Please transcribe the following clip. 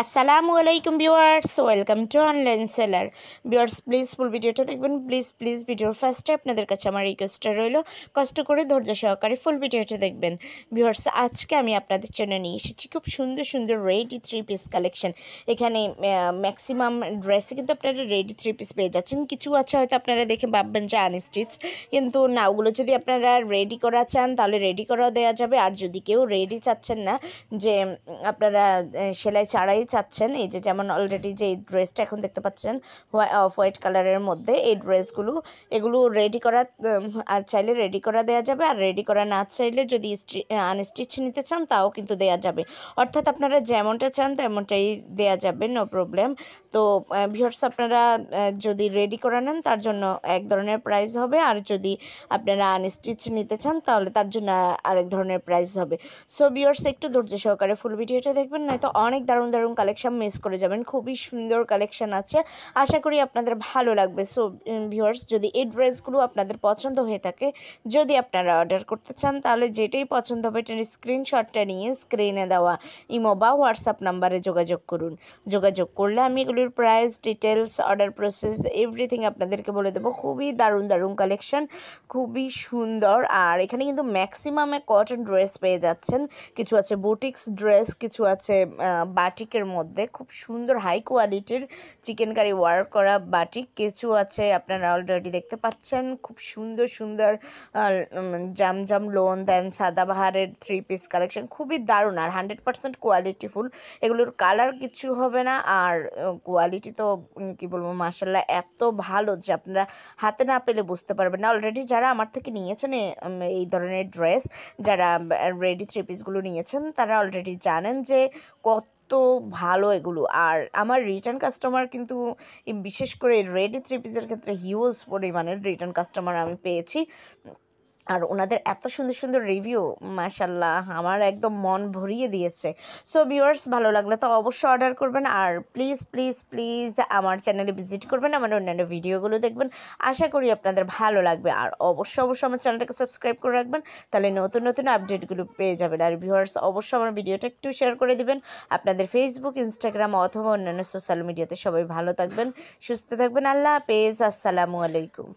আসসালামু আলাইকুম viewers, welcome to online seller. Viewers please ফুল ভিডিওটা দেখবেন, প্লিজ ভিডিওর ফার্স্টে আপনাদের কাছে আমার রিকোয়েস্টটা রইল, কষ্ট করে ধৈর্য সহকারে ফুল ভিডিওটা দেখবেন। ভিউয়ার্স আজকে আমি আপনাদের জন্য নিয়ে এসেছি খুব সুন্দর সুন্দর রেডি 3 পিস কালেকশন। এখানে ম্যাক্সিমাম ড্রেসে কিন্তু আপনারা রেডি 3 পিস পেয়ে যাচ্ছেন। কিছু আছে হয়তো আপনারা দেখে ভাববেন যে আনস্টিচ, কিন্তু না, ওগুলো যদি আপনারা রেডি করা চান তাহলে রেডি করা দেওয়া যাবে। আর যদি কেউ রেডি চাচ্ছেন না, যে আপনারা সেলাই ছাড়াই চাচ্ছেন, এই যে যেমন অলরেডি যে ড্রেসটা এখন দেখতে পাচ্ছেন অফ হোয়াইট কালারের মধ্যে, এই ড্রেসগুলো এগুলো রেডি করা আর চাইলে রেডি করা দেওয়া যাবে, আর রেডি করা না চাইলে যদি আনস্টিচ নিতে চান তাও কিন্তু দেওয়া যাবে। অর্থাৎ আপনারা যেমনটা চান তেমনটাই দেওয়া যাবে, নো প্রবলেম। তো ভিউয়ার্স আপনারা যদি রেডি করা নেন তার জন্য এক ধরনের প্রাইস হবে, আর যদি আপনারা আনস্টিচ নিতে চান তাহলে তার জন্য আরেক ধরনের প্রাইস হবে। সো ভিউয়ার্স একটু ধৈর্য সহকারে ফুল ভিডিওটা দেখবেন, নয়তো অনেক দারুণ দারুণ কালেকশন মিস করে যাবেন। খুবই সুন্দর কালেকশন আছে, আশা করি আপনাদের ভালো লাগবে। সো ভিউয়ার্স যদি এই ড্রেসগুলো আপনাদের পছন্দ হয়ে থাকে, যদি আপনারা অর্ডার করতে চান তাহলে যেটাই পছন্দ হবে এটার স্ক্রিনশটটা নিয়ে স্ক্রিনে দেওয়া ইমো বা হোয়াটসঅ্যাপ নাম্বারে যোগাযোগ করুন। যোগাযোগ করলে আমি এগুলির price, details, order process everything আপনাদেরকে বলে দেবো। খুবই দারুণ দারুণ কালেকশন, খুবই সুন্দর। আর এখানে কিন্তু ম্যাক্সিমামে কটন ড্রেস পেয়ে যাচ্ছেন, কিছু আছে বুটিক্স ড্রেস, কিছু আছে বাটিকের মধ্যে খুব সুন্দর হাই কোয়ালিটির চিকেনকারি ওয়ার্ক করা বাটিক, কিছু আছে আপনারা অলরেডি দেখতে পাচ্ছেন খুব সুন্দর সুন্দর জামজাম লোন দেন সাদাবাহারের 3 পিস কালেকশন, খুবই দারুণ আর 100% কোয়ালিটিফুল। এগুলোর কালার কিছু হবে না, আর কোয়ালিটি তো কি বলবো, মাশাল্লাহ এত ভালো যে আপনারা হাতে না পেলে বুঝতে পারবেন না। অলরেডি যারা আমার থেকে নিয়েছেন এই ধরনের ড্রেস, যারা রেডি 3 পিসগুলো নিয়েছেন, তারা অলরেডি জানেন যে কত ভালো এগুলো। আর আমার রিটার্ন কাস্টমার কিন্তু বিশেষ করে রেডি 3 পিসের ক্ষেত্রে হিউজ পরিমাণের রিটার্ন কাস্টমার আমি পেয়েছি, আর ওনাদের এত সুন্দর সুন্দর রিভিউ মাশাল্লাহ আমার একদম মন ভরিয়ে দিয়েছে। সো ভিউয়ার্স ভালো লাগলে তো অবশ্যই অর্ডার করবেন, আর প্লিজ আমার চ্যানেলে ভিজিট করবেন, আমার অন্যান্য ভিডিওগুলো দেখবেন, আশা করি আপনাদের ভালো লাগবে। আর অবশ্যই আমার চ্যানেলটাকে সাবস্ক্রাইব করে রাখবেন, তাহলে নতুন নতুন আপডেটগুলো পেয়ে যাবেন। আর ভিউয়ার্স অবশ্যই আমার ভিডিওটা একটু শেয়ার করে দিবেন আপনাদের ফেসবুক, ইনস্টাগ্রাম অথবা অন্যান্য সোশ্যাল মিডিয়াতে। সবাই ভালো থাকবেন, সুস্থ থাকবেন, আল্লাহ হাফেজ, আসসালামু আলাইকুম।